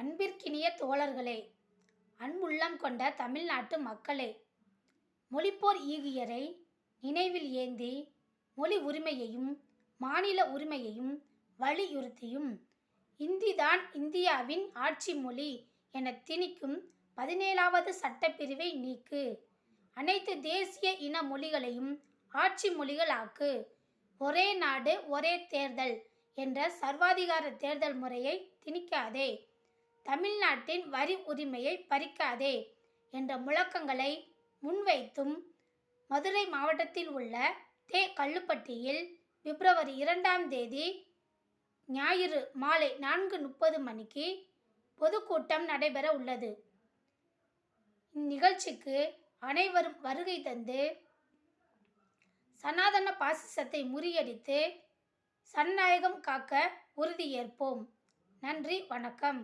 அன்பிற்கினிய தோழர்களே, அன்புள்ளம் கொண்ட தமிழ்நாட்டு மக்களே, மொழிப்போர் ஈகியரை நினைவில் ஏந்தி மொழி உரிமையையும் மாநில உரிமையையும் வலியுறுத்தியும் இந்திதான் இந்தியாவின் ஆட்சி மொழி என திணிக்கும் 17வது சட்டப்பிரிவை நீக்கு, அனைத்து தேசிய இன மொழிகளையும் ஆட்சி மொழிகள் ஆக்கு, ஒரே நாடு ஒரே தேர்தல் என்ற சர்வாதிகார தேர்தல் முறையை திணிக்காதே, தமிழ்நாட்டின் வரி உரிமையை பறிக்காதே என்ற முழக்கங்களை முன்வைத்தும் மதுரை மாவட்டத்தில் உள்ள கல்லுப்பட்டியில் பிப்ரவரி 2ஆம் தேதி ஞாயிறு மாலை 4:30 மணிக்கு பொதுக்கூட்டம் நடைபெற உள்ளது. இந்நிகழ்ச்சிக்கு அனைவரும் வருகை தந்து சனாதன பாசிசத்தை முறியடித்து சனநாயகம் காக்க உறுதியேற்போம். நன்றி, வணக்கம்.